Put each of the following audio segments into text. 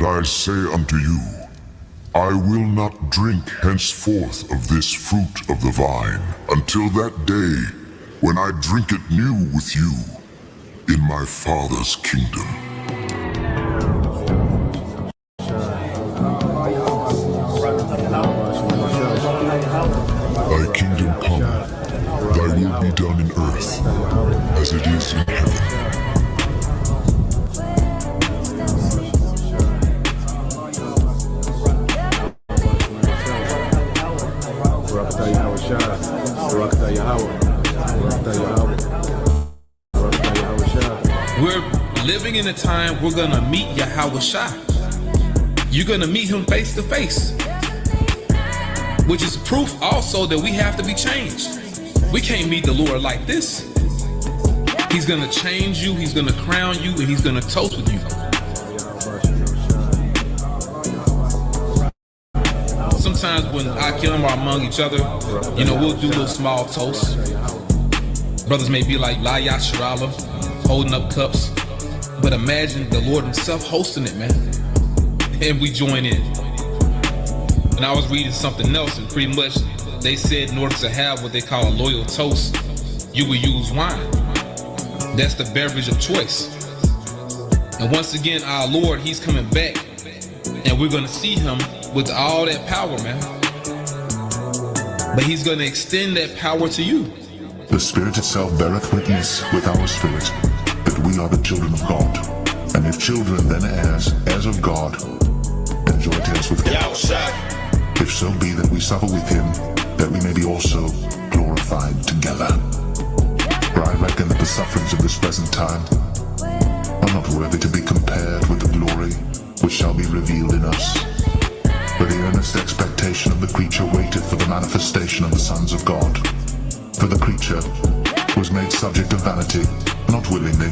I say unto you, I will not drink henceforth of this fruit of the vine, until that day when I drink it new with you in my Father's kingdom. Thy kingdom come, thy will be done in earth, as it is in heaven. We're living in a time we're gonna meet Yahweh Shai. You're gonna meet him face to face, which is proof also that we have to be changed. We can't meet the Lord like this. He's gonna change you, he's gonna crown you, and he's gonna toast with you. Sometimes when Akim are among each other, we'll do little small toasts. Brothers may be like La Yasharala, holding up cups. But imagine the Lord himself hosting it, man. And we join in. And I was reading something else, and pretty much they said in order to have what they call a loyal toast, you will use wine. That's the beverage of choice. And once again, our Lord, he's coming back. And we're going to see him with all that power, man. But he's going to extend that power to you. The Spirit itself beareth witness with our spirit that we are the children of God. And if children, then heirs of God, and joint heirs with God. If so be that we suffer with him, that we may be also glorified together. For I reckon that the sufferings of this present time are not worthy to be compared with the glory which shall be revealed in us. For the earnest expectation of the creature waiteth for the manifestation of the sons of God. For the creature was made subject to vanity, not willingly,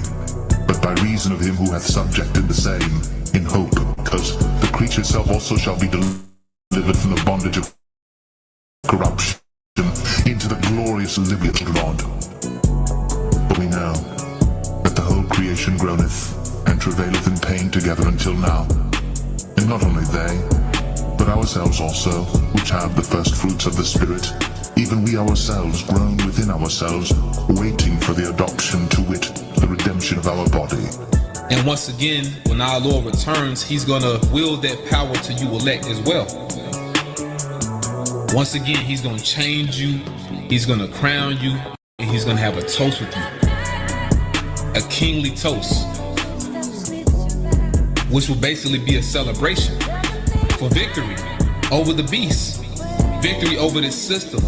but by reason of him who hath subjected the same, in hope, because the creature itself also shall be delivered from the bondage of corruption into the glorious liberty of God. For we know that the whole creation groaneth and travaileth in pain together until now. And not only they, but ourselves also, which have the first fruits of the Spirit, even we ourselves groan within ourselves, waiting for the adoption, to wit, the redemption of our body. And once again, when our Lord returns, he's going to wield that power to you elect as well. Once again, he's going to change you, he's going to crown you, and he's going to have a toast with you. A kingly toast, which will basically be a celebration for victory over the beast, victory over this system,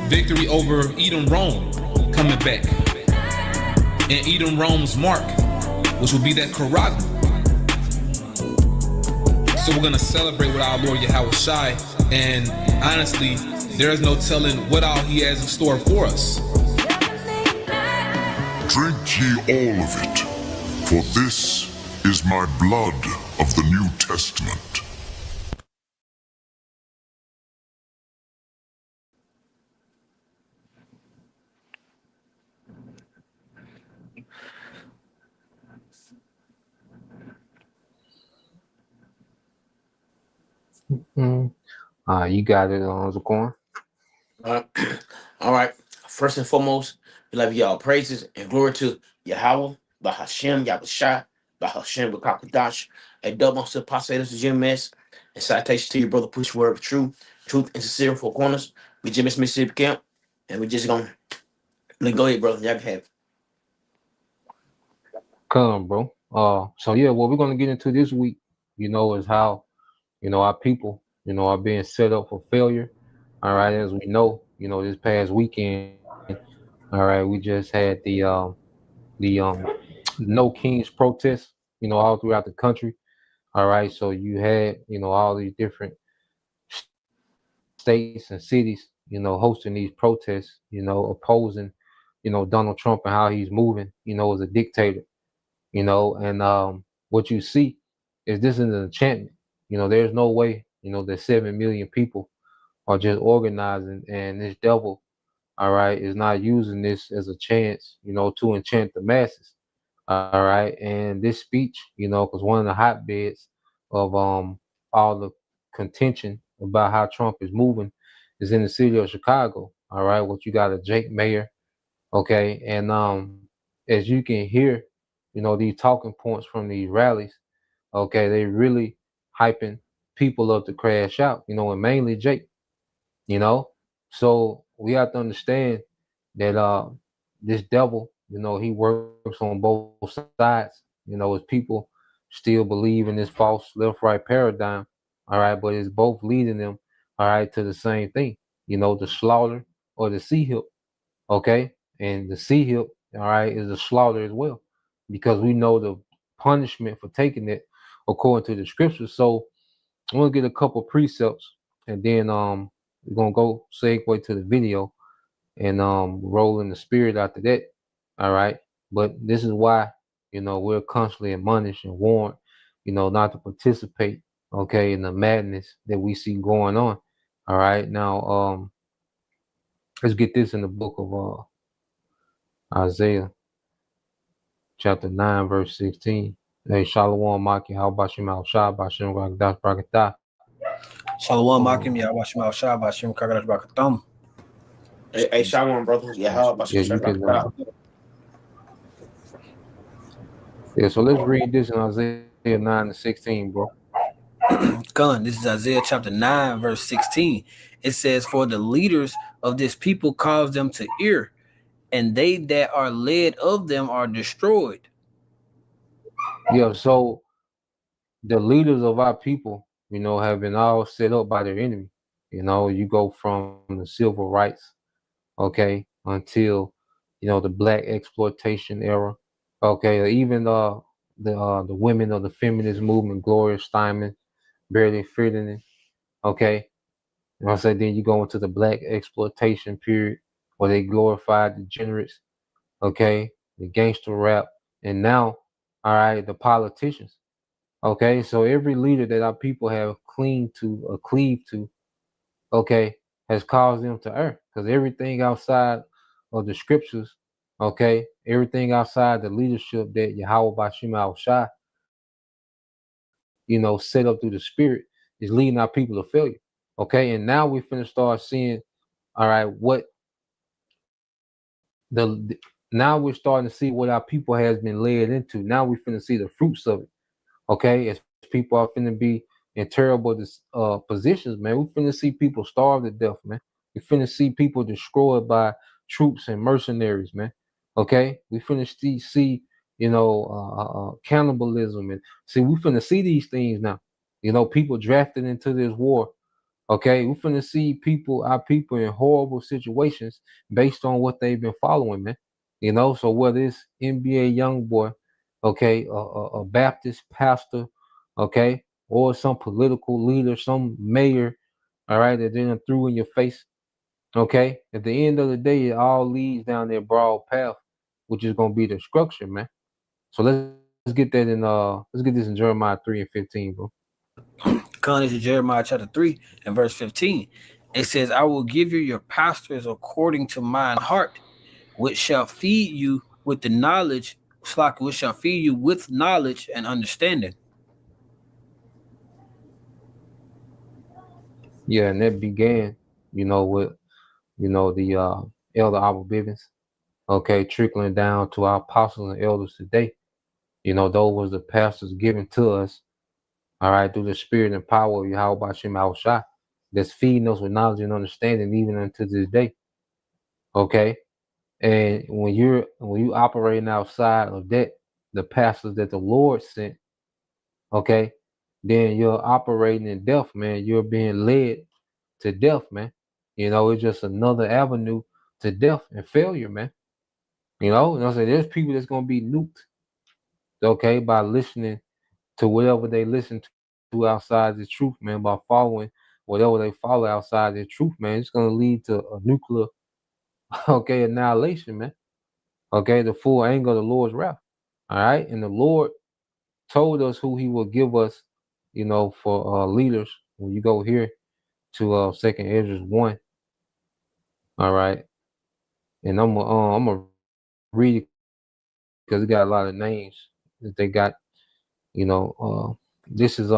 victory over Edom Rome coming back, and Edom Rome's mark, which will be that Karag. So we're going to celebrate with our Lord Yahweh Shai, and honestly, there is no telling what all he has in store for us. Drink ye all of it, for this is my blood of the New Testament. You got it, Zaquan. All right. First and foremost, we love y'all praises and glory to Yahweh, Bahashem, Yahushua, Bahashem, Bakakadash, a double to Pasados, Jim Mess, and citation to your brother Push Word of Truth and sincere four corners. We Jim Mississippi Camp, and we just gonna go ahead, brother. Y'all can have it. Come, bro. So yeah, what we're gonna get into this week, is how, our people, are being set up for failure. All right, as we know, this past weekend, all right, we just had the No Kings protest, all throughout the country. All right, so you had, all these different states and cities, hosting these protests, opposing, Donald Trump and how he's moving, as a dictator, and what you see is this is an enchantment. There's no way, that 7 million people are just organizing, and this devil, all right, is not using this as a chance, to enchant the masses. All right. And this speech, because one of the hotbeds of all the contention about how Trump is moving is in the city of Chicago. All right, what you got a Jake Mayer, okay, and as you can hear, you know, these talking points from these rallies, okay, they really hyping people up to crash out, you know, and mainly Jake, you know. So we have to understand that this devil, you know, he works on both sides. You know, as people still believe in this false left-right paradigm, all right, but it's both leading them, all right, to the same thing, you know, the slaughter or the sea hip, okay? And the sea hip, all right, is a slaughter as well, because we know the punishment for taking it according to the scriptures. So I'm gonna get a couple precepts, and then we're gonna go segue to the video and roll in the spirit after that. All right. But this is why, you know, we're constantly admonished and warned, you know, not to participate, okay, in the madness that we see going on. All right. Now let's get this in the book of Isaiah chapter 9, verse 16. Hey, Shalom Maki, how about you, Shah, Bashim Ragdash Brakatah. Shalom Makim, Yahweh Shah, Bashim Kagadash Bakatam. Hey, Shalom, brother. Yeah, You can. Yeah, so let's read this in Isaiah 9 and 16, bro. Gun, this is Isaiah chapter 9, verse 16. It says, "For the leaders of this people cause them to err, and they that are led of them are destroyed." Yeah, so the leaders of our people, you know, have been all set up by their enemy. You know, you go from the civil rights, okay, until, you know, the black exploitation era, okay, or even the women of the feminist movement, Gloria Steinem, Barely Ferdinand, okay. You know what I'm saying? Then you go into the black exploitation period where they glorified degenerates, okay, the gangster rap, and now, all right, the politicians. Okay, so every leader that our people have cleaved to, okay, has caused them to err. Because everything outside of the scriptures, okay, everything outside the leadership that Yahweh Bashim Al Shah, you know, set up through the spirit is leading our people to failure. Okay, and now we're finna start seeing, all right, what now we're starting to see what our people has been led into. Now we're finna see the fruits of it. Okay, as people are finna be in terrible positions, man. We finna see people starve to death, man. We finna see people destroyed by troops and mercenaries, man. Okay, we finna see you know, cannibalism, and see we finna see these things now. You know, people drafted into this war. Okay, we finna see our people in horrible situations based on what they've been following, man. You know, so whether it's NBA young boy, okay, a Baptist pastor, okay, or some political leader, some mayor, all right, that then threw in your face, okay. At the end of the day, it all leads down that broad path, which is gonna be destruction, man. So let's get that in let's get this in Jeremiah 3 and 15, bro. Gun is Jeremiah chapter 3 and verse 15. It says, "I will give you your pastors according to mine heart, which shall feed you with the knowledge, which shall feed you with knowledge and understanding." Yeah, and that began, you know, with, you know, the Elder Abba Bivens, okay, trickling down to our apostles and elders today. You know, those was the pastors given to us, all right, through the spirit and power of Yahweh Bashim Al Shah, that's feeding us with knowledge and understanding even unto this day. Okay. And when you operating outside of that, the pastors that the Lord sent, okay, then you're operating in death, man. You're being led to death, man. You know, it's just another avenue to death and failure, man. You know, and I say there's people that's gonna be nuked, okay, by listening to whatever they listen to outside the truth, man, by following whatever they follow outside the truth, man. It's gonna lead to a nuclear, okay, annihilation, man. Okay, the full anger of the Lord's wrath. All right, and the Lord told us who He will give us, you know, for leaders. When you go here to Second Ezra 1, all right, and I'm gonna read it because it got a lot of names that they got, you know, This is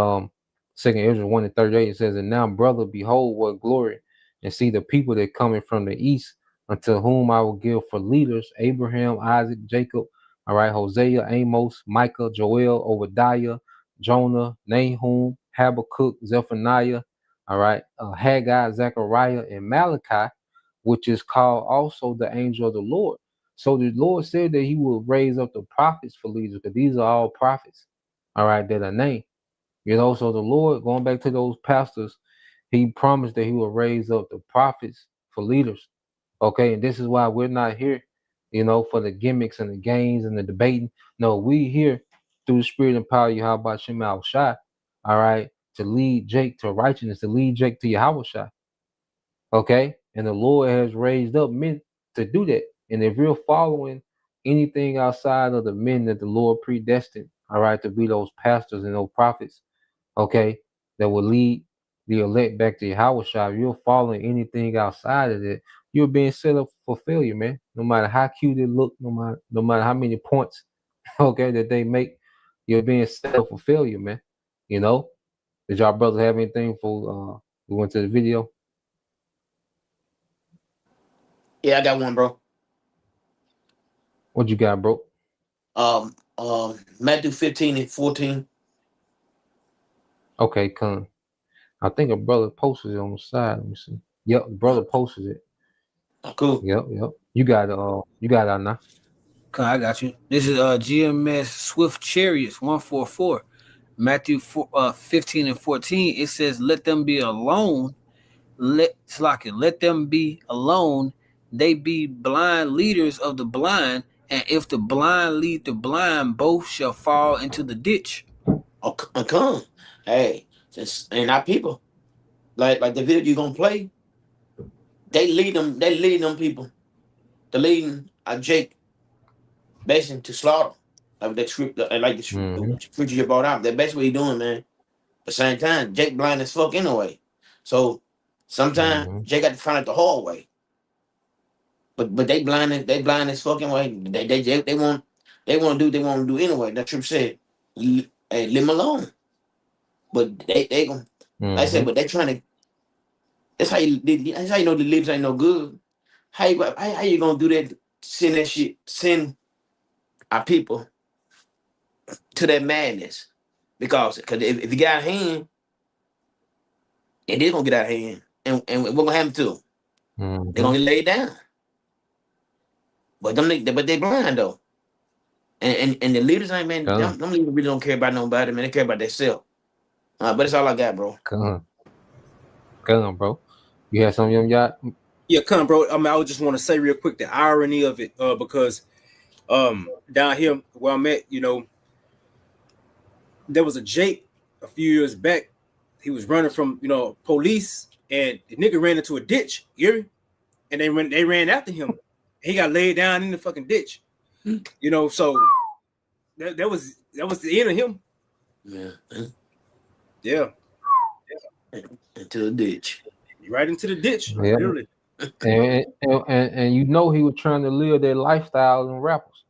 Second Ezra 1:38. It says, "And now, brother, behold what glory, and see the people that coming from the east, unto whom I will give for leaders Abraham, Isaac, Jacob." All right, Hosea, Amos, Micah, Joel, Obadiah, Jonah, Nahum, Habakkuk, Zephaniah. All right, Haggai, Zechariah, and Malachi, which is called also the angel of the Lord. So the Lord said that He will raise up the prophets for leaders, because these are all prophets. All right, that are named. You know, so the Lord, going back to those pastors, He promised that He will raise up the prophets for leaders. Okay, and this is why we're not here, you know, for the gimmicks and the games and the debating. No, we here through the Spirit and power of Yahweh Shem Al Shai, all right, to lead Jake to righteousness, to lead Jake to Yahweh Shai. Okay, and the Lord has raised up men to do that. And if you're following anything outside of the men that the Lord predestined, all right, to be those pastors and those prophets, okay, that will lead the elect back to Yahweh Shai, if you're following anything outside of it, you're being set up for failure, man. No matter how cute it look, no matter how many points, okay, that they make, you're being set up for failure, man. You know? Did y'all brothers have anything for we went to the video? Yeah, I got one, bro. What you got, bro? Matthew 15:14. Okay, come. I think a brother posted it on the side. Let me see. Yep, brother posted it. Cool. Yep. You got it now. Okay, I got you. This is GMS Swift Chariots 144. Matthew 15:14. It says, "Let them be alone. Let them be alone. They be blind leaders of the blind, and if the blind lead the blind, both shall fall into the ditch." Oh, come. Hey, just ain't our people. Like the video you gonna play. They lead them people. They're leading Jake basically to slaughter. Like the script, like the scripture you brought out. That's basically what he's doing, man. At the same time, Jake blind as fuck anyway. So sometimes Jake got to find out the hard way. But they blind as fucking way. They want to do what they want to do anyway. That trip said, hey, leave them alone. But they gonna like I said, but they trying to. That's how you know the lips ain't no good. How you gonna do that? Send that shit. Send our people to that madness. Because if you got a hand, it is gonna get out of hand. And what gonna happen to them? They're gonna get laid down. But they blind though. And the leaders ain't, man, them leaders really don't care about nobody, man. They care about themselves. But that's all I got, bro. Come on, bro. You have something, young yacht? Yeah, come, bro. I mean, I would just want to say real quick the irony of it, because down here where I'm at, you know, there was a Jake a few years back. He was running from, you know, police, and the nigga ran into a ditch, you hear me? And they ran after him. He got laid down in the fucking ditch. You know, so that was the end of him. Yeah. Into the ditch. Right into the ditch. Yeah. Literally. and you know he was trying to live their lifestyle and rappers.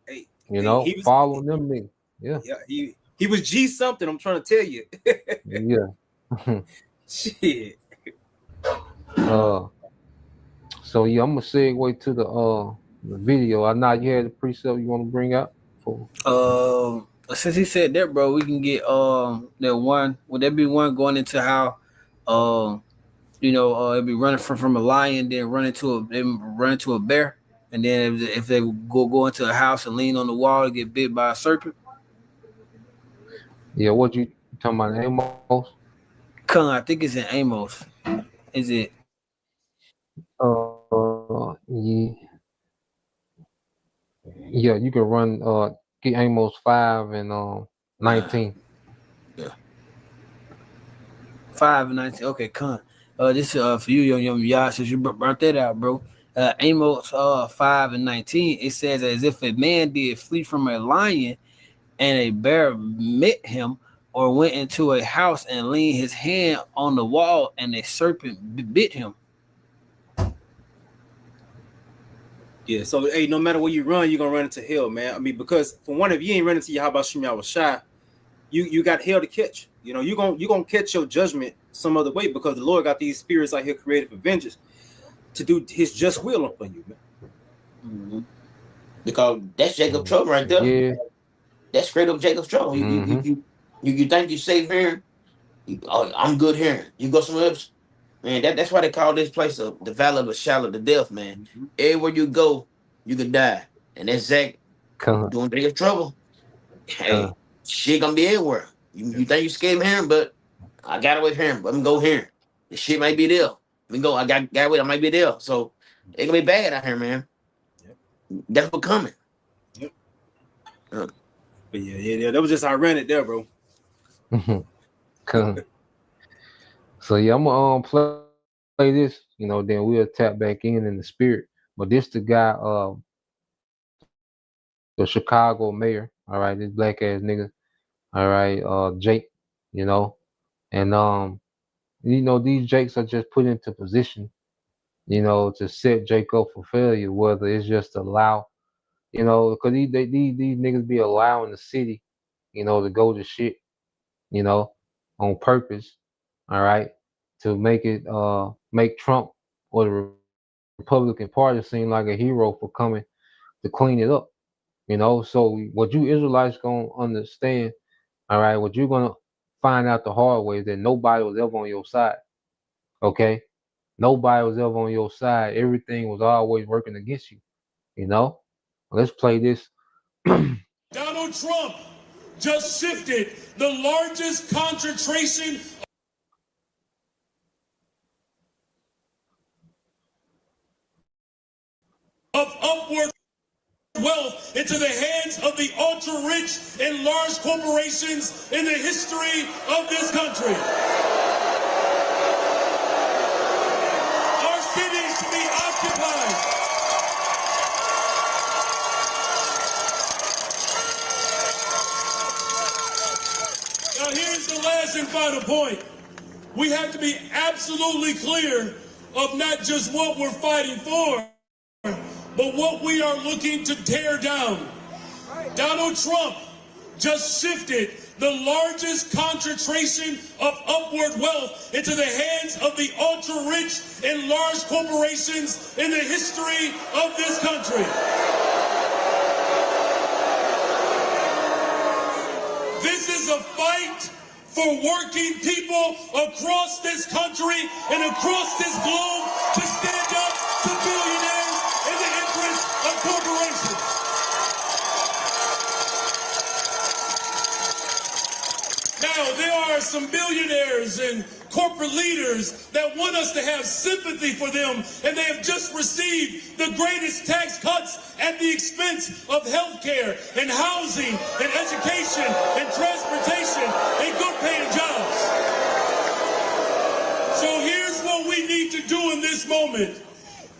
Hey, you know, following them niggas. Yeah. Yeah, he was G something, I'm trying to tell you. Yeah. Shit. So yeah, I'm gonna segue to the video. I know you had the precept you want to bring out for. Since he said that, bro, we can get that one. Would there be one going into how you know, it'd be running from a lion, then run into a bear, and then if they go into a house and lean on the wall and get bit by a serpent? Yeah, what you talking about, Amos? I think it's in Amos. Is it? Yeah, you can run get Amos 5 and 19. Yeah. 5 and 19. Okay, this is for you, young Yah, since you brought that out, bro. Amos 5 and 19. It says, "As if a man did flee from a lion, and a bear met him, or went into a house and leaned his hand on the wall, and a serpent bit him." Yeah, so hey, no matter where you run, you're gonna run into hell, man. I mean, because for one, if you ain't running to Yahweh Shem Yahweh Shai, you got hell to catch. You know, you're gonna catch your judgment some other way because the Lord got these spirits out here created for vengeance to do His just will upon you, man. Mm-hmm. Because that's Jacob's trouble right there. Yeah. That's straight up Jacob's trouble. You think you safe here? I'm good here. You go somewhere else, man. That's why they call this place the Valley of the Shadow of Death, man. Mm-hmm. Everywhere you go, you could die, and that's Zach doing Jacob's trouble. Hey, shit gonna be everywhere. You think you scared here, but I got away from here. Let me go here. The shit might be there. Let me go. I got away. I might be there. So it gonna be bad out here, man. Yep. That's what coming. Yep. But yeah. That was just ironic there, bro. So yeah, I'm gonna play this. You know, then we'll tap back in the spirit. But this the guy, the Chicago mayor. All right, this black ass nigga. All right, Jake. You know, and you know, these Jakes are just put into position, you know, to set Jake up for failure. Whether it's just allow, you know, because these niggas be allowing the city, you know, to go to shit, you know, on purpose. All right, to make it make Trump or the Republican Party seem like a hero for coming to clean it up. You know, so what you Israelites gonna understand, all right, what you're gonna find out the hard way is that nobody was ever on your side. Okay? Nobody was ever on your side. Everything was always working against you. You know? Let's play this. Donald Trump just shifted the largest concentration of upward wealth into the hands of the ultra-rich and large corporations in the history of this country. Our cities to be occupied. Now here's the last and final point. We have to be absolutely clear of not just what we're fighting for, but what we are looking to tear down. Donald Trump just shifted the largest concentration of upward wealth into the hands of the ultra-rich and large corporations in the history of this country. This is a fight for working people across this country and across this globe to stand up to billionaires in the interest of corporations. Now, there are some billionaires and corporate leaders that want us to have sympathy for them, and they have just received the greatest tax cuts at the expense of healthcare and housing and education and transportation and good paying jobs. So here's what we need to do in this moment.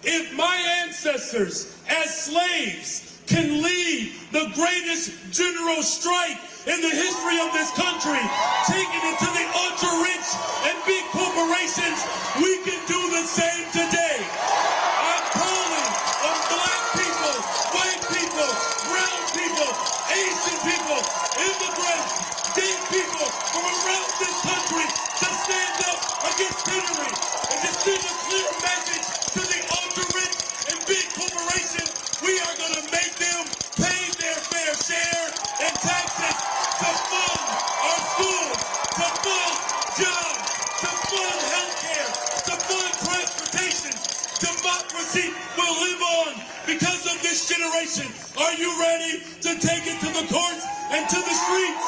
If my ancestors as slaves can lead the greatest general strike in the history of this country, taking it to the ultra-rich and big corporations, we can do the same today. I'm calling on black people, white people, brown people, Asian people, immigrants, deaf people from around this country to stand up against tyranny and to send a clear message to the ultra-rich and big corporations. We are going to make them pay their fair share in taxes to fund our schools, to fund jobs, to fund healthcare, to fund transportation. Democracy will live on because of this generation. Are you ready to take it to the courts and to the streets?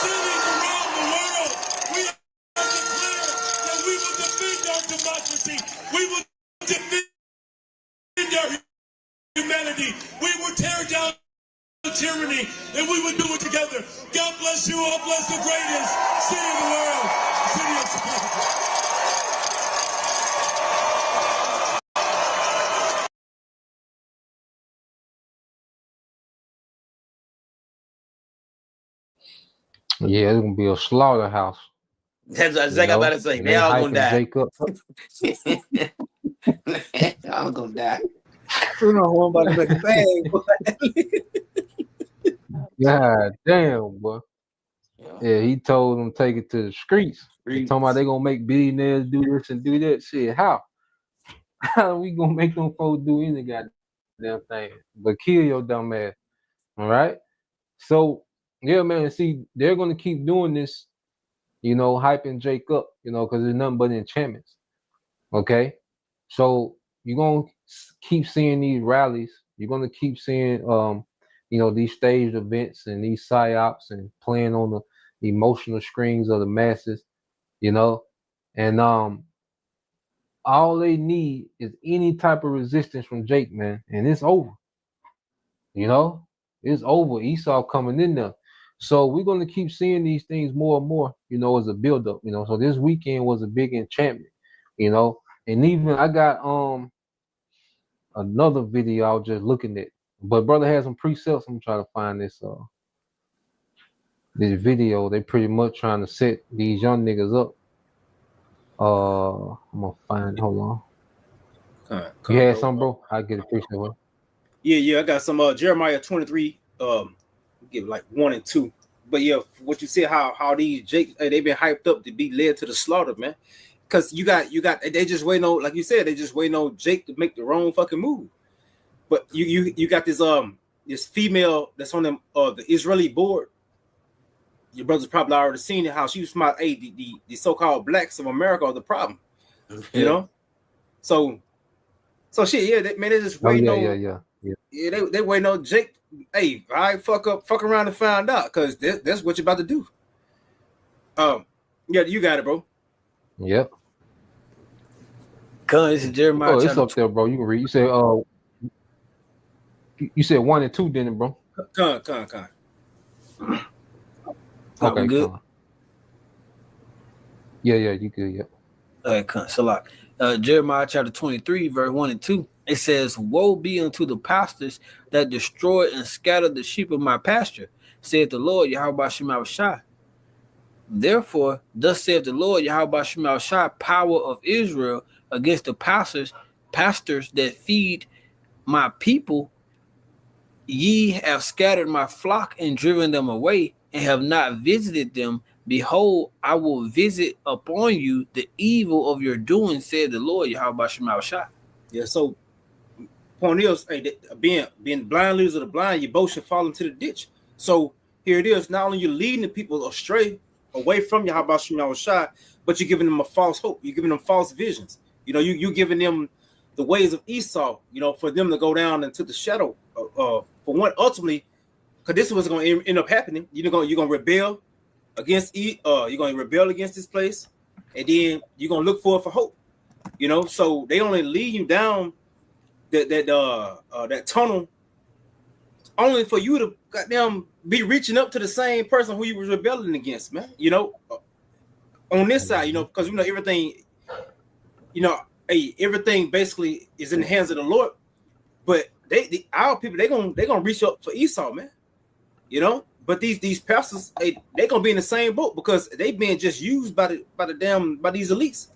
Cities around the world, we are declare that we will defend our democracy. We will defend our humanity. We will tear down tyranny, and we would do it together. God bless you all. Bless the greatest city in the world, the city of Chicago. Yeah, it's gonna be a slaughterhouse. That's exactly what I'm about to say. They all gonna die. Jake up. I'm gonna die. You know, I'm about to make a bag. God damn, boy. Yeah. Yeah, he told them take it to the streets. They talking about they gonna make billionaires do this and do that shit. How? How we gonna make them folks do any goddamn thing but kill your dumb ass? All right. So yeah, man. See, they're gonna keep doing this, hyping Jake up, because it's nothing but enchantments. Okay. So you're gonna keep seeing these rallies. You're gonna keep seeing these staged events and these psyops and playing on the emotional strings of the masses, and all they need is any type of resistance from Jake, man, and it's over. It's over. Esau coming in there. So we're gonna keep seeing these things more and more, as a build-up, So this weekend was a big enchantment, and even I got another video I was just looking at. But brother has some precepts. I'm trying to find this video. They pretty much trying to set these young niggas up. I'm gonna find. Hold on. You had some, bro? I get a precept. Yeah. I got some Jeremiah 23. Give like 1 and 2. But yeah, what you said, how these Jake they've been hyped up to be led to the slaughter, man. Because you got they just waiting on, like you said, they just waiting on Jake to make the wrong fucking move. But you got this female that's on the Israeli board. Your brother's probably already seen it, how she was smart. Hey, the so-called blacks of America are the problem. So shit, yeah, they just waiting on. Yeah, they waiting on Jake. Hey, I fuck around and find out, because that's what you're about to do. Yeah, you got it, bro. Yep. This is Jeremiah. It's up there, bro. You can read. You said 1 and 2, didn't it, bro? Con. Okay, good. Yeah, you good. Yeah. All right, con. So like, Jeremiah chapter 23, verse 1 and 2. It says, "Woe be unto the pastors that destroy and scatter the sheep of my pasture, saith the Lord Yahweh Shema Shai. Therefore, thus saith the Lord Yahweh Shema Shai, power of Israel, against the pastors that feed my people. Ye have scattered my flock and driven them away, and have not visited them. Behold, I will visit upon you the evil of your doing, said the Lord Yahweh Shema Shai." Yeah, so point is, hey, being blind leaders of the blind, you both should fall into the ditch. So here it is. Not only you're leading the people astray, away from Yahweh Shema Shai, but you're giving them a false hope. You're giving them false visions. You're giving them the ways of Esau, for them to go down into the shadow. For one, ultimately, because this is what's going to end up happening. You're going to rebel against this place, and then you're going to look for hope. So they only lead you down that tunnel only for you to goddamn be reaching up to the same person who you was rebelling against, man. On this side, because everything, everything basically is in the hands of the Lord. But our people, they're gonna reach up for Esau, man. But these pastors, they gonna be in the same boat, because they being just used by these elites.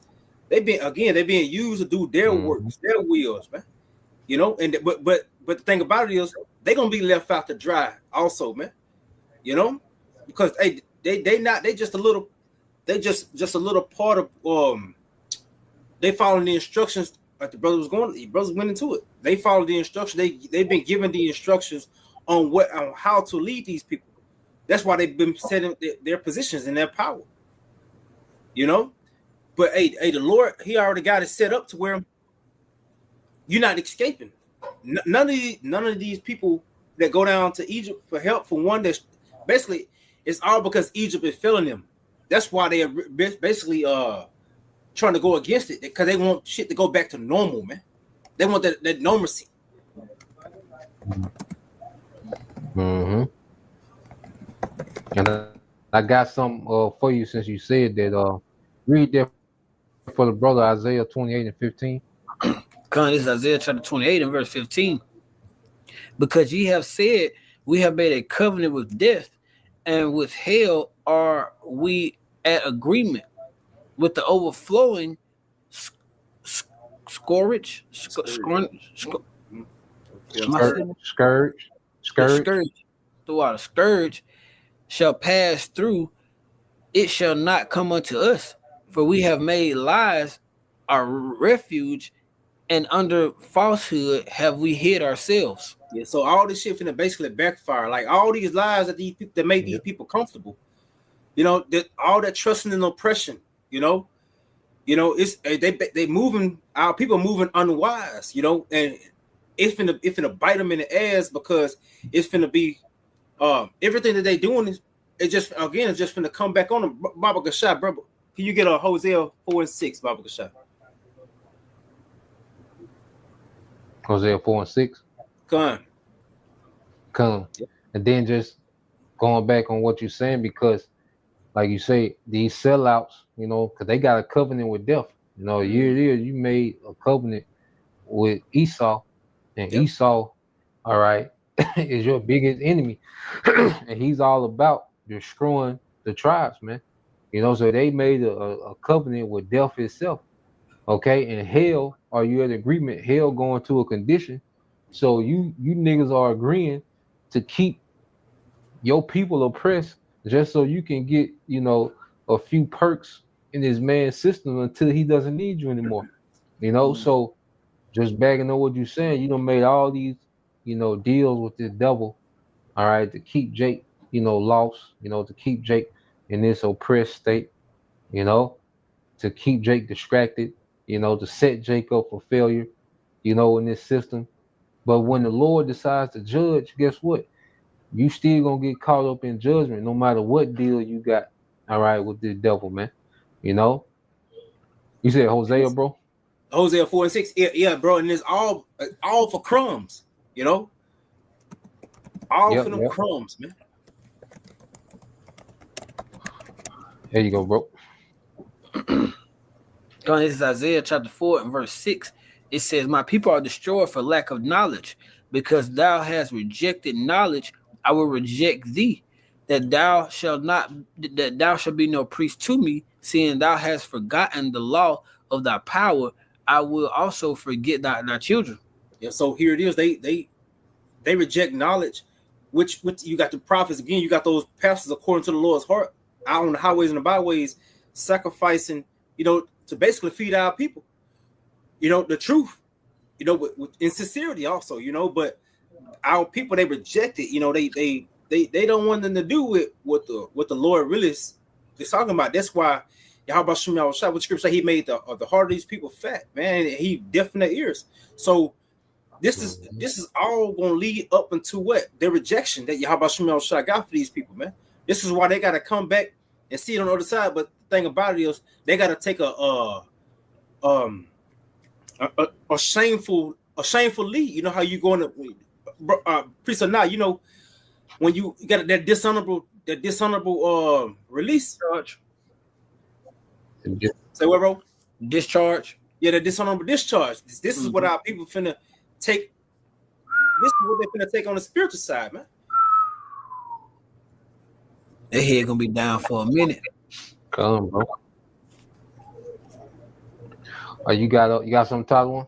They being used to do their work, their wills, man. And but the thing about it is, they gonna be left out to dry also, man. Because they just a little part of they following the instructions like the brothers went into it. They followed the instructions. They've been given the instructions on how to lead these people. That's why they've been setting their positions and their power. But the Lord, He already got it set up to where you're not escaping. None of these people that go down to Egypt for help, for one, that's basically it's all because Egypt is failing them. That's why they are basically trying to go against it, because they want shit to go back to normal, man. They want that normalcy. And I got some for you, since you said that. Read that for the brother, Isaiah 28 and 15. This is Isaiah chapter 28 and verse 15. "Because ye have said, we have made a covenant with death, and with hell are we at agreement, with the overflowing scourge. Scourge. throughout a scourge shall pass through, it shall not come unto us. For we have made lies our refuge, and under falsehood have we hid ourselves. Yeah, so all this shit finna basically backfire. Like all these lies that that make these people comfortable. You know, that all that trusting and oppression. You know, it's they moving our people moving unwise. You know, and it's finna bite them in the ass because it's finna be everything that they doing is it's just finna come back on them. Baba Gasha, bro, can you get a Hosea 4:6, Baba Gasha? Hosea 4:6. Come. Yep. And then just going back on what you're saying, because like you say, these sellouts, you know, because they got a covenant with death. You know, you made a covenant with Esau, and Yep. Esau, all right, is your biggest enemy, and he's all about destroying the tribes, man. You know, so they made a covenant with death itself. Okay, and hell, are you in agreement? Hell going to a condition. So you niggas are agreeing to keep your people oppressed just so you can get, you know, a few perks in this man's system until he doesn't need you anymore. You know, so just backing on what you're saying, you done made all these, you know, deals with this devil, all right, to keep Jake, you know, lost, you know, to keep Jake in this oppressed state, you know, to keep Jake distracted, you know, to set Jake up for failure, you know, in this system. But when the Lord decides to judge, guess what? You still gonna get caught up in judgment, no matter what deal you got, all right, with this devil, man. You know? You said Hosea, bro? Hosea 4:6. Yeah, bro, and it's all for crumbs, you know? All for them crumbs, man. There you go, bro. This is Isaiah chapter 4 and verse 6. It says, my people are destroyed for lack of knowledge. Because thou hast rejected knowledge, I will reject thee. That thou shalt be no priest to me, seeing thou hast forgotten the law of thy power. I will also forget thy children. Yeah, so here it is. They reject knowledge, which you got the prophets again. You got those pastors according to the Lord's heart out on the highways and the byways, sacrificing, you know, to basically feed our people, you know, the truth, you know, with in sincerity also, you know, but our people, they reject it, you know, they don't want them to do with what the Lord really is talking about. That's why Yahweh Shem Yahushua, what scripture say, he made the heart of these people fat, man, and he deafened their ears. So this is all gonna lead up into what? The rejection that Yahweh Shem Yahushua got for these people, man. This is why they gotta come back and see it on the other side. But the thing about it is they gotta take a shameful lead. You know how you going to priest or not, you know, when you got that dishonorable release charge. Say what, bro? Discharge. Yeah, the dishonorable discharge. This is what our people finna take. This is what they finna take on the spiritual side, man. That head gonna be down for a minute. Come, bro. You got some title one?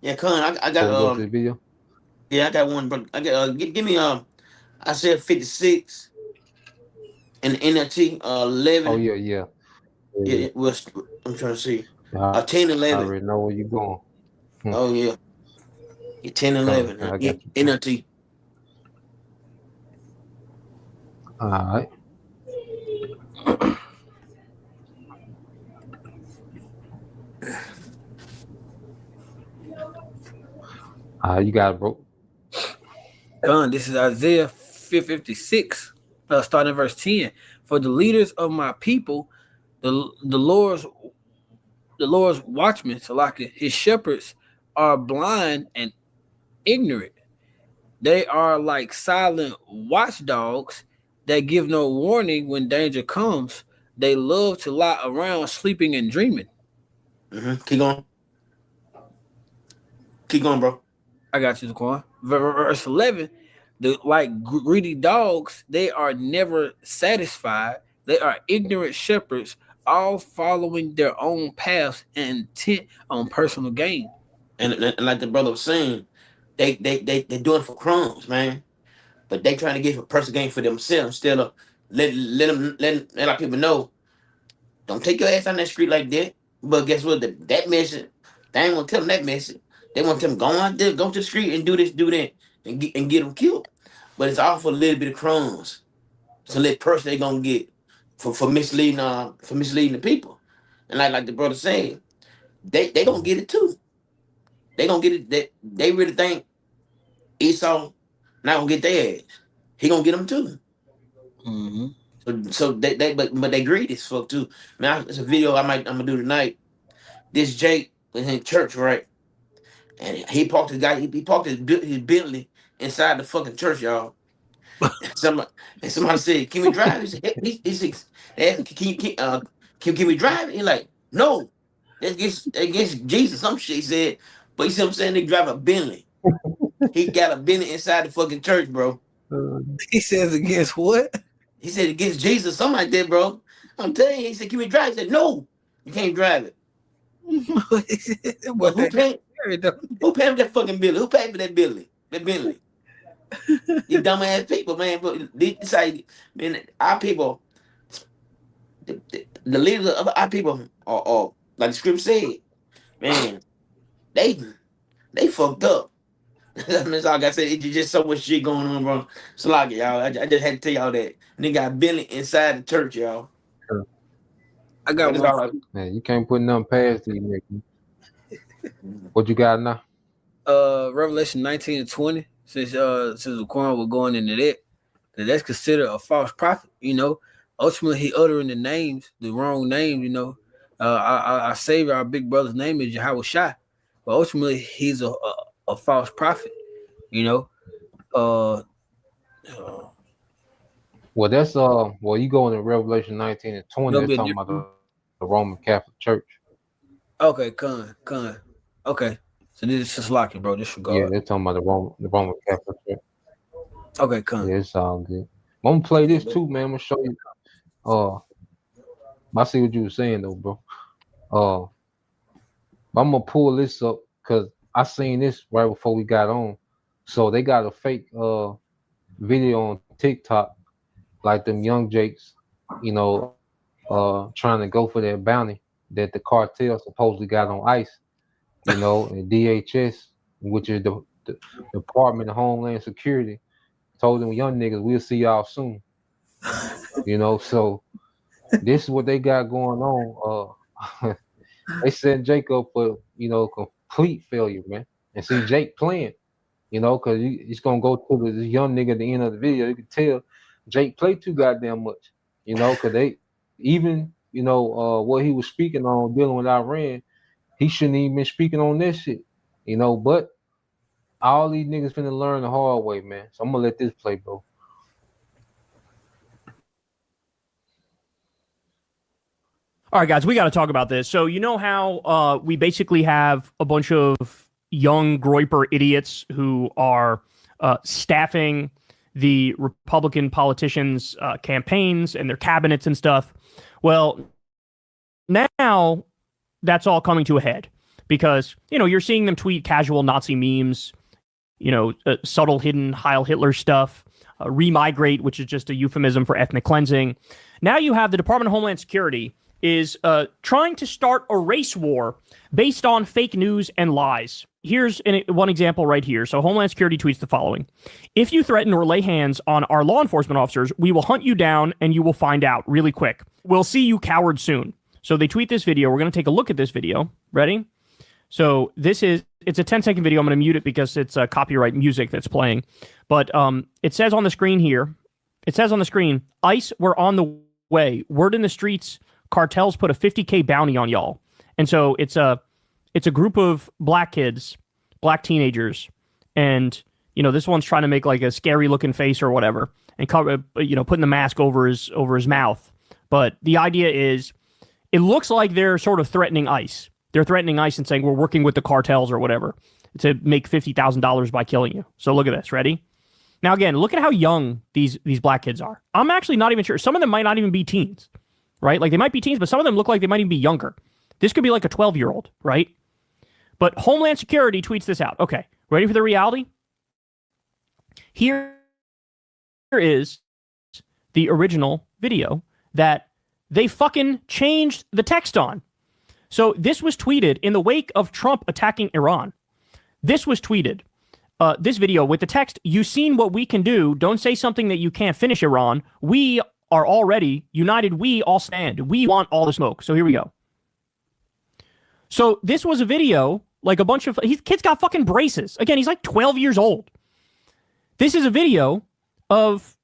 Yeah, Con, I got the video. Yeah, I got one, bro. I got give me Isaiah 56 and NLT 11. Oh yeah. Yeah, I'm trying to see. 10 11. I already know where you're going. Oh yeah. 10 11. NLT. All right. You got it, bro. This is Isaiah 56, starting verse 10. For the leaders of my people, the Lord's watchmen, so like his shepherds, are blind and ignorant. They are like silent watchdogs that give no warning when danger comes. They love to lie around sleeping and dreaming. Keep going, bro. I got you, Zaquan. Verse 11, like greedy dogs, they are never satisfied. They are ignorant shepherds, all following their own paths and intent on personal gain. And like the brother was saying, they do it for crumbs, man. but they trying to get a person game for themselves instead of let people know. Don't take your ass on that street like that. But guess what? That message, they ain't gonna tell them that message. They want them go out there, go to the street and do this, do that, and get them killed. But it's all for a little bit of crumbs. It's a little person they gonna get for misleading the people. And like the brother said, they gonna get it too. They gonna get it. They really think Esau not gonna get their ass. He gonna get them too. Mm-hmm. So but they greedy as fuck too. Man, it's a video I'm gonna do tonight. This Jake was in church, right? And he parked he parked his Bentley inside the fucking church, y'all. And somebody said, "Can we drive?" He said, he said, they asked, can we drive? He like, no, that's against Jesus, some shit. He said, but you see what I'm saying? They drive a Bentley. He got a Bentley inside the fucking church, bro. He says against what? He said against Jesus, something like that, bro. I'm telling you, he said, "Can we drive?" He said, "No, you can't drive it." But who paid for that fucking Bentley? Who paid for that Bentley? That Bentley? You dumbass people, man. But this how man, our people, the leaders of our people are like the script said, man, they fucked up. That's all I gotta say. It's just so much shit going on, bro. So like y'all, I just had to tell y'all that. And they got Bentley inside the church, y'all. I got one. Man, you can't put nothing past these niggas. What you got now? Revelation 19 and 20. Since the Quran was going into that's considered a false prophet. You know, ultimately he uttering the wrong names. You know, our Savior, our big brother's name is Yahweh Shai, but ultimately he's a false prophet. You know, well, that's well, you go into Revelation 19 and 20. That's talking about the Roman Catholic Church. Okay, con. Okay, so this is just locking, bro. Disregard. Yeah, they're talking about the Roman Catholic Church. Okay, con. Yeah, it's all good. I'm gonna play this too, man. I'm gonna show you. I see what you were saying though, bro. I'm gonna pull this up because I seen this right before we got on. So they got a fake video on TikTok, like them young Jakes, you know, trying to go for that bounty that the cartel supposedly got on ICE, you know, and DHS, which is the Department of Homeland Security, told them young niggas, we'll see y'all soon. You know, so this is what they got going on. They sent Jake up for, you know, complete failure, man. And see Jake playing, you know, because he's gonna go to this young nigga at the end of the video. You can tell Jake played too goddamn much, you know, because they even, you know, what he was speaking on dealing with Iran, he shouldn't even been speaking on this shit, you know. But all these niggas finna learn the hard way, man. So I'm gonna let this play, bro. All right, guys, we got to talk about this. So you know how we basically have a bunch of young Groyper idiots who are staffing the Republican politicians' campaigns and their cabinets and stuff. Well, now that's all coming to a head because, you know, you're seeing them tweet casual Nazi memes, you know, subtle hidden Heil Hitler stuff, remigrate, which is just a euphemism for ethnic cleansing. Now you have the Department of Homeland Security is trying to start a race war based on fake news and lies. Here's one example right here. So Homeland Security tweets the following. If you threaten or lay hands on our law enforcement officers, we will hunt you down and you will find out really quick. We'll see you cowards soon. So they tweet this video. We're going to take a look at this video. Ready? So it's a 10-second video. I'm going to mute it because it's copyright music that's playing. But it says on the screen here, ICE, we're on the way. Word in the streets, cartels put a $50K bounty on y'all. And so it's a group of black kids, black teenagers, and you know this one's trying to make like a scary looking face or whatever, and cover, you know, putting the mask over his mouth. But the idea is, it looks like they're sort of threatening ICE. They're threatening ICE and saying we're working with the cartels or whatever to make $50,000 by killing you. So look at this. Ready? Now again, look at how young these black kids are. I'm actually not even sure. Some of them might not even be teens, right? Like they might be teens, but some of them look like they might even be younger. This could be like a 12-year-old, right? But Homeland Security tweets this out. Okay, ready for the reality? Here is the original video that they fucking changed the text on. So this was tweeted in the wake of Trump attacking Iran. This was tweeted. This video with the text, "You seen what we can do. Don't say something that you can't finish, Iran. We are already united. We all stand. We want all the smoke." So here we go. So this was a video, like a bunch of, kid's got fucking braces. Again, he's like 12 years old. This is a video of,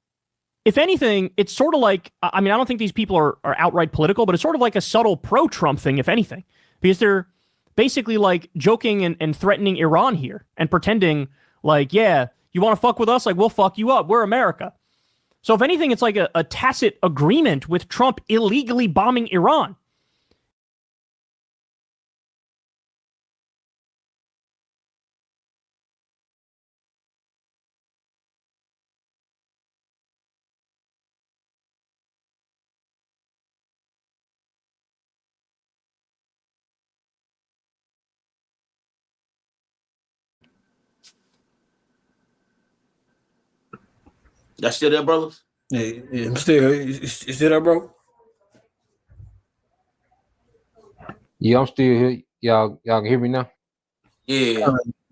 if anything, it's sort of like, I mean, I don't think these people are outright political, but it's sort of like a subtle pro-Trump thing, if anything, because they're basically like joking and threatening Iran here and pretending like, yeah, you want to fuck with us? Like, we'll fuck you up. We're America. So if anything, it's like a tacit agreement with Trump illegally bombing Iran. Y'all still there, brothers? Yeah, I'm still. You still there, bro? Yeah, I'm still here. Y'all can hear me now? Yeah.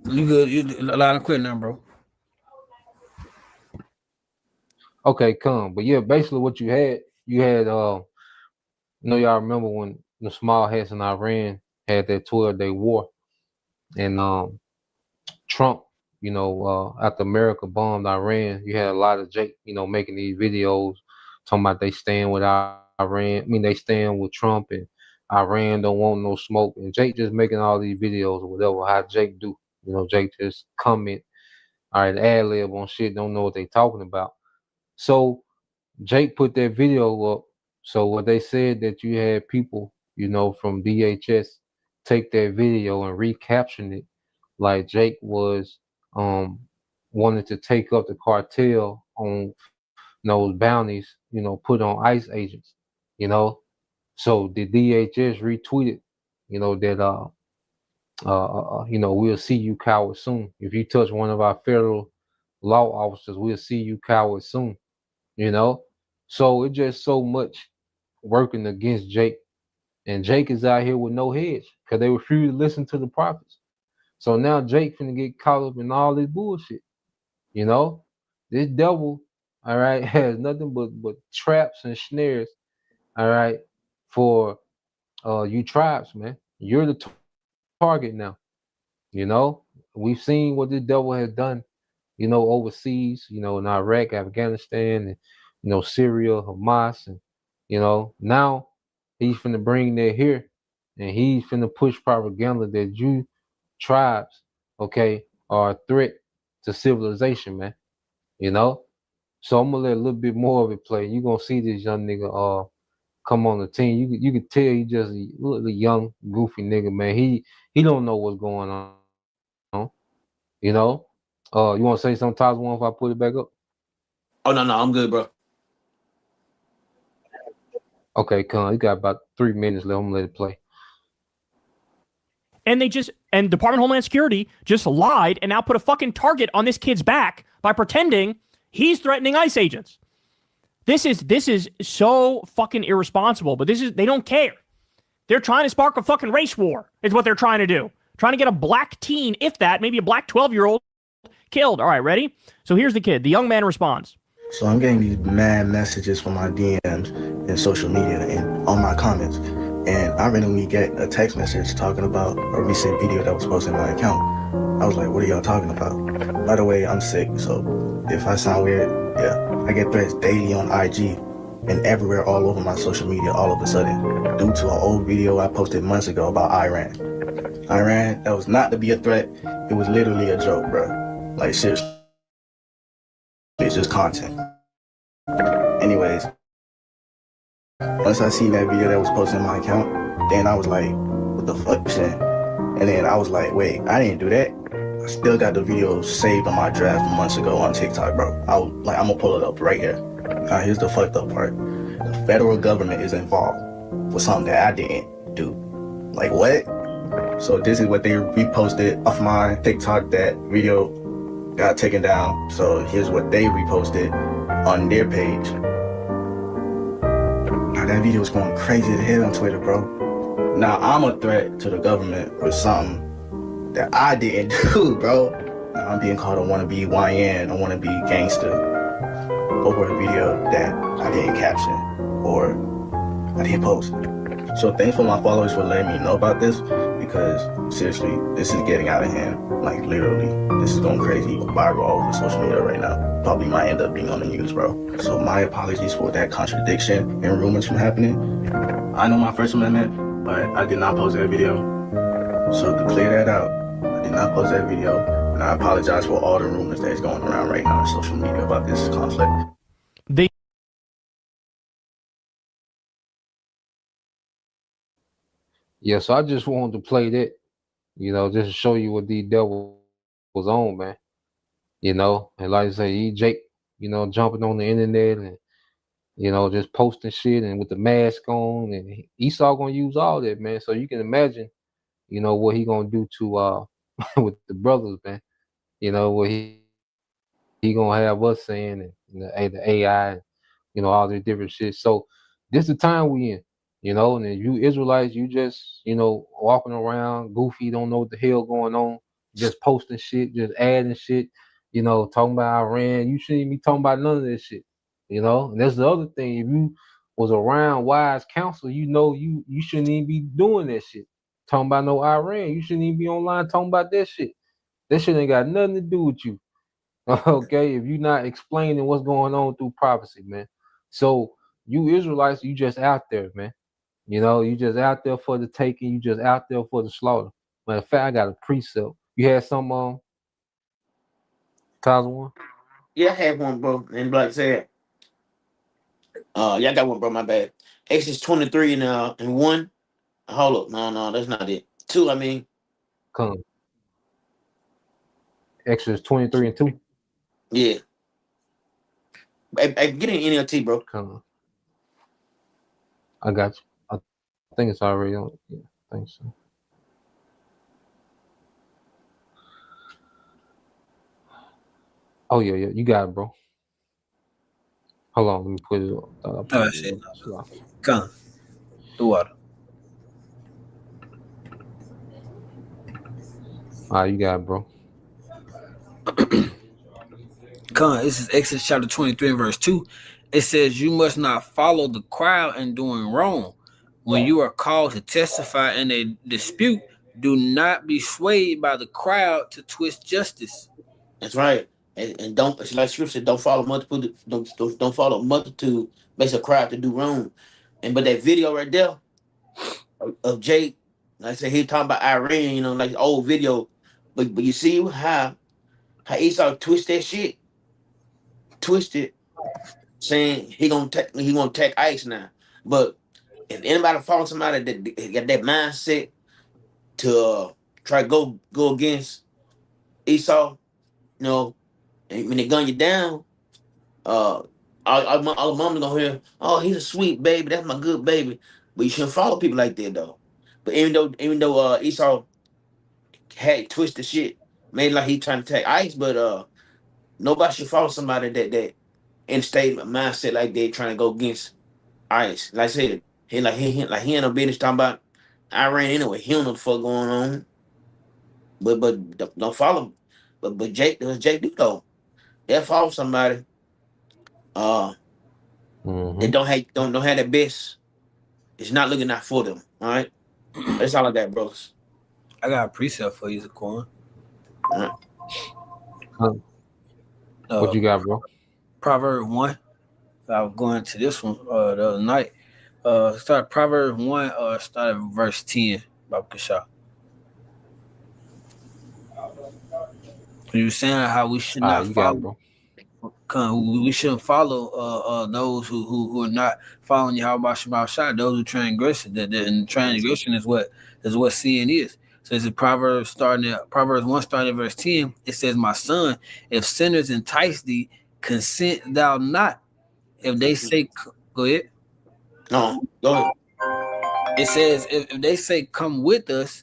You good? You loud and clear now, bro. Okay, come. But yeah, basically what you had, y'all remember when the small hats in Iran had that 12-day war, and Trump, after America bombed Iran, you had a lot of Jake, making these videos talking about they stand with Iran. I mean, they stand with Trump, and Iran don't want no smoke. And Jake just making all these videos or whatever, how Jake do. Jake just comment, all right, ad-lib on shit, don't know what they talking about. So Jake put that video up. So what they said that you had people, from DHS take that video and recaption it like Jake was wanted to take up the cartel on those bounties, put on ICE agents, So the DHS retweeted, that we'll see you cowards soon. If you touch one of our federal law officers, we'll see you cowards soon. So it's just so much working against Jake, and Jake is out here with no hedge because they refuse to listen to the prophets. So now Jake finna get caught up in all this bullshit. This devil, all right, has nothing but traps and snares, all right, for you tribes, man. You're the target now. We've seen what this devil has done, overseas, in Iraq, Afghanistan, and Syria, Hamas, and now he's finna bring that here, and he's finna push propaganda that you tribes, okay, are a threat to civilization, man. So I'm gonna let a little bit more of it play. You're gonna see this young nigga come on the team. You can tell he just a little young, goofy nigga, man. He don't know what's going on. You wanna say something, Todd, one if I put it back up? Oh no, I'm good, bro. Okay, come. You got about 3 minutes left. I'm gonna let it play. And Department of Homeland Security just lied and now put a fucking target on this kid's back by pretending he's threatening ICE agents. This is so fucking irresponsible, but they don't care. They're trying to spark a fucking race war, is what they're trying to do. Trying to get a black teen, if that, maybe a black 12-year-old killed. All right, ready? So here's the kid. The young man responds. So I'm getting these mad messages from my DMs and social media and on my comments. And I randomly get a text message talking about a recent video that was posted in my account. I was like, what are y'all talking about? By the way, I'm sick, so if I sound weird, yeah. I get threats daily on IG and everywhere all over my social media all of a sudden due to an old video I posted months ago about Iran. Iran, that was not to be a threat. It was literally a joke, bro. Like, seriously. It's just content. Anyways, once I seen that video that was posted in my account, then I was like, what the fuck you saying? And then I was like, wait, I didn't do that. I still got the video saved on my draft from months ago on TikTok, bro. I'm gonna pull it up right here. Now, here's the fucked up part. The federal government is involved with something that I didn't do. Like, what? So this is what they reposted off my TikTok. That video got taken down. So here's what they reposted. on their page. Now that video is going crazy as hell on Twitter, bro. Now I'm a threat to the government for something that I didn't do, bro. Now I'm being called a wannabe YN, a wannabe gangster over a video that I didn't caption or I didn't post. So thanks for my followers for letting me know about this, because seriously, this is getting out of hand. Like literally, this is going crazy, viral all over social media right now. Probably might end up being on the news, bro. So my apologies for that contradiction and rumors from happening. I know my First Amendment, but I did not post that video. So to clear that out, I did not post that video, and I apologize for all the rumors that's going around right now on social media about this conflict. Yeah, so I just wanted to play that, just to show you what these devils was on, man. And like I say, Jake, jumping on the internet and, just posting shit and with the mask on, and Esau gonna use all that, man. So you can imagine, what he gonna do to with the brothers, man. What he gonna have us saying, and the AI, and, all this different shit. So this is the time we in. And then you Israelites, you just, walking around goofy, don't know what the hell going on, just posting shit, just adding shit, talking about Iran. You shouldn't be talking about none of this shit, And that's the other thing. If you was around wise counsel, you shouldn't even be doing that shit. Talking about no Iran. You shouldn't even be online talking about that shit. That shit ain't got nothing to do with you. Okay? If you're not explaining what's going on through prophecy, man. So you Israelites, you just out there, man. You just out there for the taking. You just out there for the slaughter. Matter of fact, I got a precept. You had some one? Yeah, I had one, bro. And like I said, yeah, I got one, bro. My bad. Exodus 23 and 1. Hold up. No, that's not it. 2, I mean. Come. Exodus 23 and 2? Yeah. Hey, get in NLT, bro. Come. I got you. I think it's already on. Yeah, I think so. Oh, yeah. You got it, bro. Hold on. Let me put it up. Oh, shit. Come. The water. All right, you got it, bro. Come. This is Exodus chapter 23 and verse 2. It says, you must not follow the crowd in doing wrong. When you are called to testify in a dispute, do not be swayed by the crowd to twist justice. That's right. And don't, it's like scripture, don't follow multitude, don't follow multitude, makes a crowd to do wrong. But that video right there of Jake, like I said, he talking about Iran, like the old video. But you see how Esau twist that shit? Twist it, saying he gonna attack ICE now. But if anybody follow somebody that got that mindset to try to go against Esau, and when they gun you down, all mama gonna hear, oh, he's a sweet baby, that's my good baby. But you shouldn't follow people like that though. But even though Esau had twisted shit, made like he trying to attack ICE, but nobody should follow somebody that in state mindset like they trying to go against ICE. Like I said, he ain't no business talking about Iran anyway. He don't know what the fuck going on. But don't follow him. But Jake do though. They'll follow somebody that don't have the best. It's not looking out for them. All right. That's all I got, brothers. I got a precept for you, Zaquan. What you got, bro? Proverbs 1. I was going to this one the other night. Start Proverbs 1, start at verse 10, Baba Kasha. You were saying how we should not follow. We shouldn't follow those who are not following Yahweh Shema Shai, those who transgress. And transgression is what sin is. So it's Proverbs 1 starting at verse 10. It says, my son, if sinners entice thee, consent thou not. If they say, go ahead. No, go ahead. It says, if they say, come with us,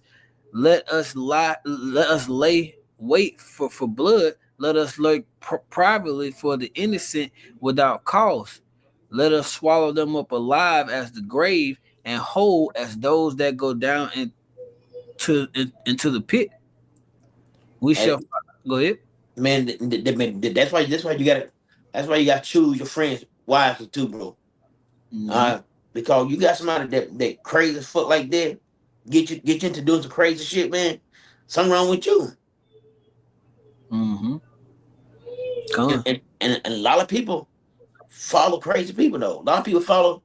let us lay wait for blood, let us lurk privately for the innocent without cause. Let us swallow them up alive as the grave, and whole as those that go down into the pit. We Hey, shall go ahead. man, that's why you gotta choose your friends wisely too, bro. Mhm. Because you got somebody that crazy as fuck like that, get you into doing some crazy shit, man. Something wrong with you. Mm-hmm. Come on. And a lot of people follow crazy people though. A lot of people follow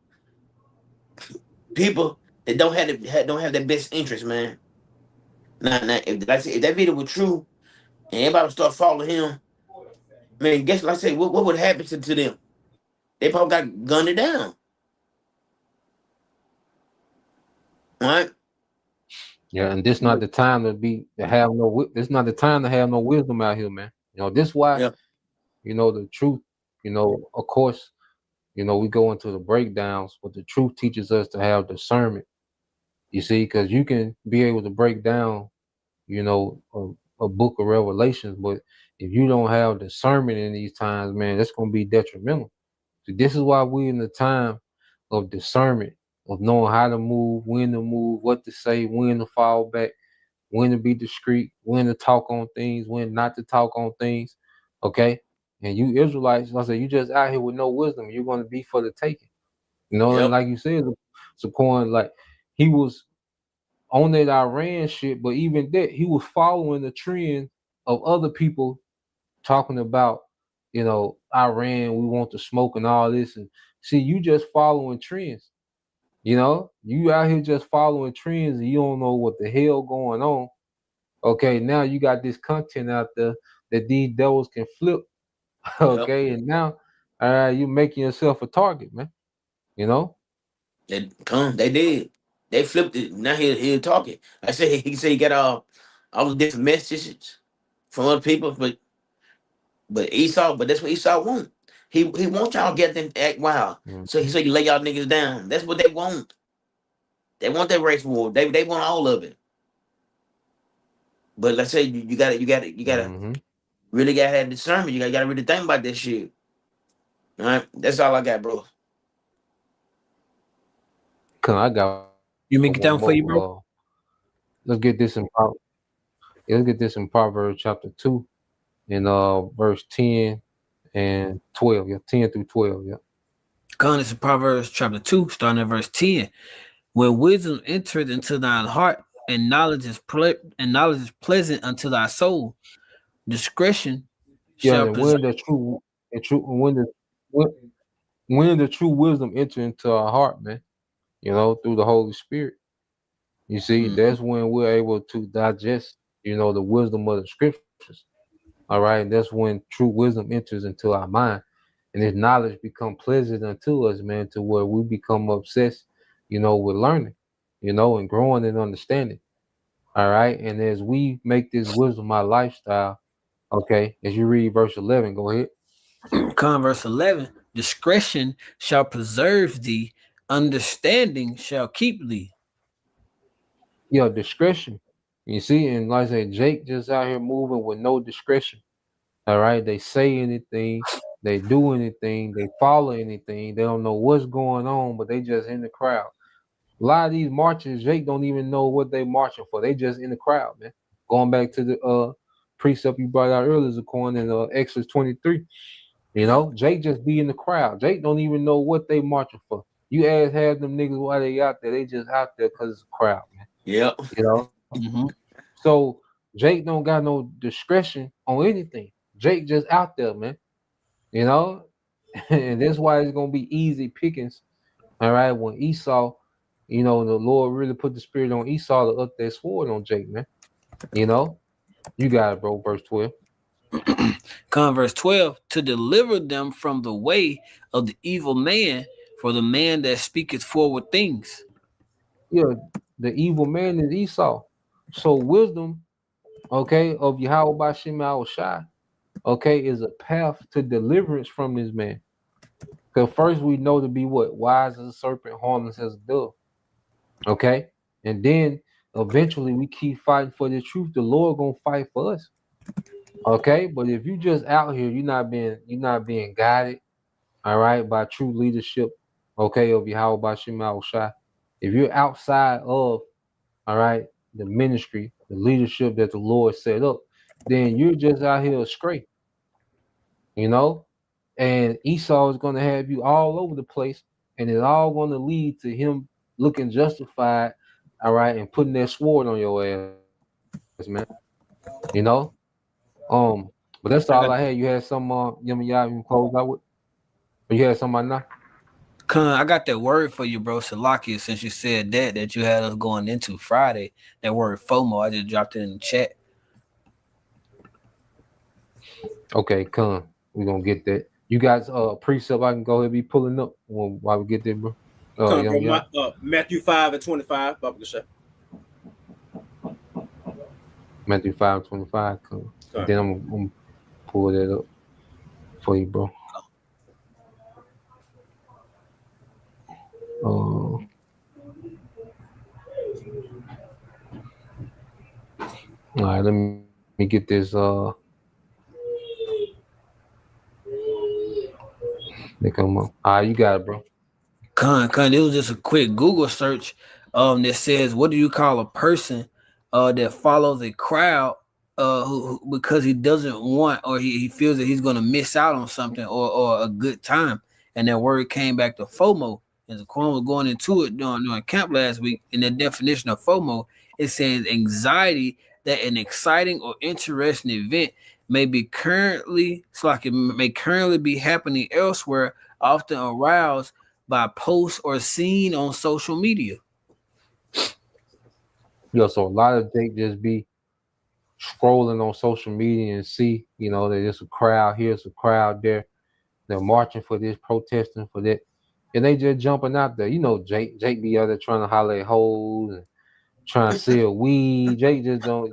people that don't have their best interest, man. Now if, like I said, if that video was true and everybody would start following him, man, guess like I say, what would happen to them? They probably got gunned down. Right? Yeah, and this not the time to have no. This not the time to have no wisdom out here, man. This why Yeah. the truth. Of course, we go into the breakdowns, but the truth teaches us to have discernment. You see, because you can be able to break down, a book of Revelations, but if you don't have discernment in these times, man, that's gonna be detrimental. So this is why we're in the time of discernment, of knowing how to move, when to move, what to say, when to fall back, when to be discreet, when to talk on things, when not to talk on things. Okay. And you Israelites, like I said, you just out here with no wisdom, you're gonna be for the taking. And Yep. like you said, Zaquan, like he was on that Iran shit, but even that he was following the trend of other people talking about, Iran, we want to smoke and all this. And see, you just following trends. You out here just following trends and you don't know what the hell going on. Okay, now you got this content out there that these devils can flip. Yep. Okay, and now you making yourself a target, man. They did. They flipped it. Now he talking. I said he said he got all the different messages from other people, but Esau, but that's what Esau want. He wants y'all to get them to act wild. Mm. So you lay y'all niggas down. That's what they want. They want that race war. They want all of it. But let's say you gotta Mm-hmm. really gotta have discernment. You gotta really think about this shit. All right, that's all I got, bro. Cause I got You make it one down for you, bro. more. Let's get this in Proverbs chapter 2 in verse 10 and 12. Yeah, 10 through 12. Yeah. Come, this is Proverbs chapter 2, starting at verse 10. When wisdom entered into thine heart, and knowledge is pleasant unto thy soul, discretion Yeah, shall and preserve. when the true wisdom enter into our heart, man, through the Holy Spirit. You see, that's when we're able to digest, the wisdom of the scriptures. All right. That's when true wisdom enters into our mind. And this knowledge become pleasant unto us, man, to where we become obsessed, with learning, and growing and understanding. All right. And as we make this wisdom our lifestyle, okay, as you read verse 11, go ahead. Come, verse 11. Discretion shall preserve thee, understanding shall keep thee. Yeah, discretion. You see, and like I said, Jake just out here moving with no discretion. All right. They say anything, they do anything, they follow anything. They don't know what's going on, but they just in the crowd. A lot of these marches, Jake don't even know what they marching for. They just in the crowd, man. Going back to the precept you brought out earlier, Zaquan, in Exodus 23. Jake just be in the crowd. Jake don't even know what they marching for. You ask half them niggas why they out there. They just out there because it's a crowd, man. Yep. So Jake don't got no discretion on anything. Jake just out there, man. And that's why it's gonna be easy pickings. All right, when Esau, the Lord really put the spirit on Esau to up that sword on Jake, man. You got it, bro. Verse 12. Come, verse 12. To deliver them from the way of the evil man, for the man that speaketh forward things. Yeah, the evil man is Esau. So wisdom, okay, of Yahweh Bashim Al-Shai, okay, is a path to deliverance from this man. Because first we know to be what? Wise as a serpent, harmless as a dove. Okay? And then eventually we keep fighting for the truth. The Lord gonna fight for us. Okay, but if you just out here, you're not being guided, all right, by true leadership, okay, of Yahweh Bashim Al Shai. If you're outside of, all right, the ministry, the leadership that the Lord set up, then you're just out here astray, you know. And Esau is going to have you all over the place, and it's all going to lead to him looking justified, all right, and putting that sword on your ass, man. You know. But that's all I had. You had some y'all even close out with. Or you had somebody now? I got that word for you, bro. Salakia, since you said that you had us going into Friday. That word FOMO, I just dropped it in the chat. Okay, come. We're gonna get that. You guys precept I can go ahead and be pulling up while we get there, bro. Matthew 5:25, Baba Gasha. Matthew 5:25, come. Okay. Then I'm gonna pull that up for you, bro. All right, let me get this. They come up. You got it, bro. It was just a quick Google search. That says, "What do you call a person that follows a crowd who because he doesn't want or he feels that he's going to miss out on something or a good time?" And that word came back to FOMO. As the Quran was going into it during camp last week, in the definition of FOMO, it says anxiety that an exciting or interesting event may currently be happening elsewhere, often aroused by posts or seen on social media. Yo, so a lot of they just be scrolling on social media and see, you know, that there's a crowd here, it's a crowd there. They're marching for this, protesting for that. And they just jumping out there. You know, Jake be out there trying to holler at hoes and trying to sell weed. Jake just don't,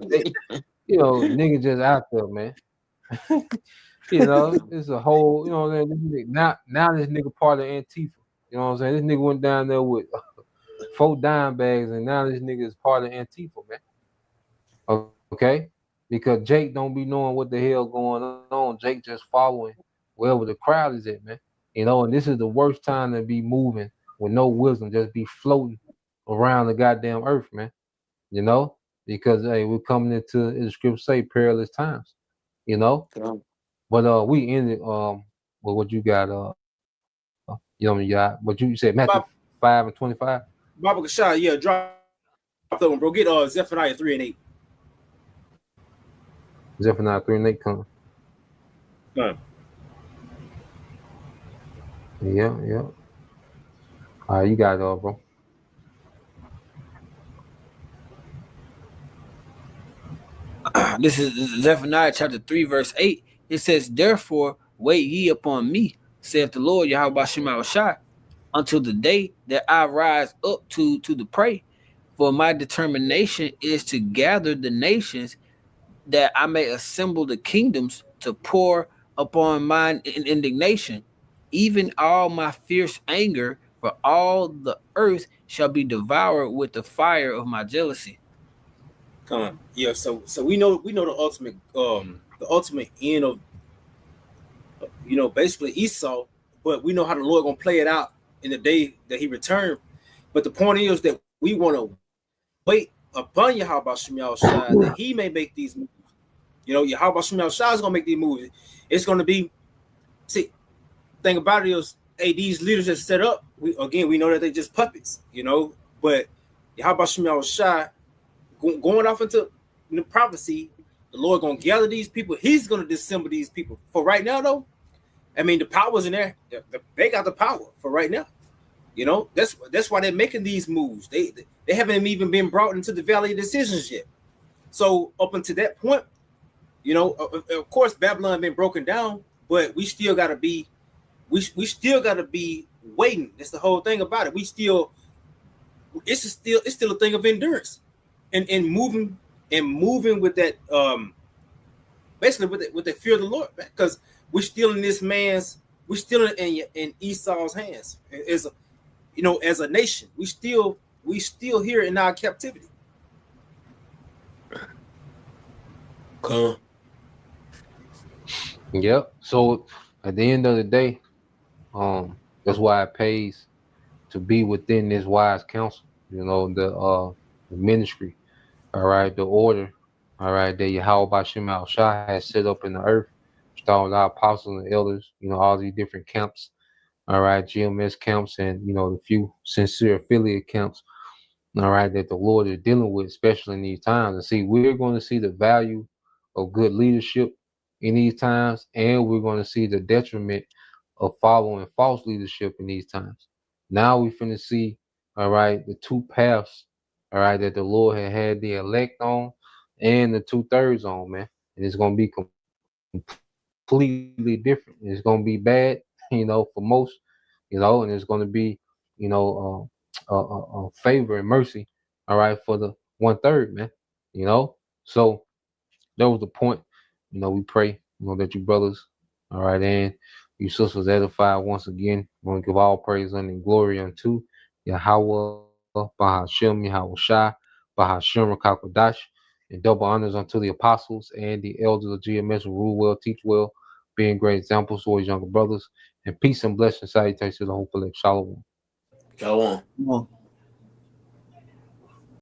you know, nigga just out there, man. You know, it's a whole, you know what I'm saying? Now this nigga part of Antifa. You know what I'm saying? This nigga went down there with 4 dime bags, and now this nigga is part of Antifa, man. Okay? Because Jake don't be knowing what the hell going on. Jake just following wherever the crowd is at, man. You know, and this is the worst time to be moving with no wisdom, just be floating around the goddamn earth, man. You know? Because, hey, we're coming into, the scripture say, perilous times. You know? But we ended with what you got, you know, what you said, Matthew 5:25. Baba Gasha, yeah, drop that one, bro. Get Zephaniah 3:8. Zephaniah 3:8 come. Yeah. All right, you got it all, bro. This is Zephaniah chapter 3, verse 8. It says, "Therefore wait ye upon me, saith the Lord Yahweh Bashim Al Shai, until the day that I rise up to the prey. For my determination is to gather the nations, that I may assemble the kingdoms to pour upon mine indignation. Even all my fierce anger, for all the earth shall be devoured with the fire of my jealousy." Come on. Yeah, so we know the ultimate end of, you know, basically Esau, but we know how the Lord gonna play it out in the day that he returned. But the point is that we want to wait upon Yahweh Shemiah Shai that he may make these moves. You know, Yahweh Shemiah Shai is gonna make these moves. It's gonna be, see, thing about it is, hey, these leaders that set up, we know that they're just puppets, you know, but Yahweh Shemiah Shai going off into the prophecy, the Lord gonna gather these people. He's gonna dissemble these people. For right now, though, I mean, the power's in there. They got the power for right now. You know, that's why they're making these moves. They haven't even been brought into the valley of decisions yet. So up until that point, you know, of course, Babylon been broken down, but we still gotta be, we still gotta be waiting. That's the whole thing about it. It's still a thing of endurance. And moving with that, basically with the fear of the Lord, because we're still in Esau's hands. As a nation, we still here in our captivity. Come. Yep. So at the end of the day, that's why it pays to be within this wise counsel. You know, the ministry, all right, the order, all right, that Yahweh Bashim Al Shah has set up in the earth, starting with our apostles and elders, you know, all these different camps, all right, GMS camps, and you know, the few sincere affiliate camps, all right, that the Lord is dealing with, especially in these times. And see, we're going to see the value of good leadership in these times, and we're going to see the detriment of following false leadership in these times. Now we finna see, all right, the two paths, all right, that the Lord had the elect on and the 2/3 on, man. And it's gonna be completely different. It's gonna be bad, you know, for most, you know, and it's gonna be, you know, favor and mercy, all right, for the 1/3, man. You know, so that was the point. You know, we pray, you know, that you brothers, all right, and you sisters edified once again. We want to give all praise and glory unto Yahweh, Bahashem, Yahweh Shai, Bahashem, Rakakwadash, and double honors unto the apostles and the elders of GMS who rule well, teach well, being great examples for his younger brothers. And peace and blessing salutations to the whole Shalom. Go on. Come on.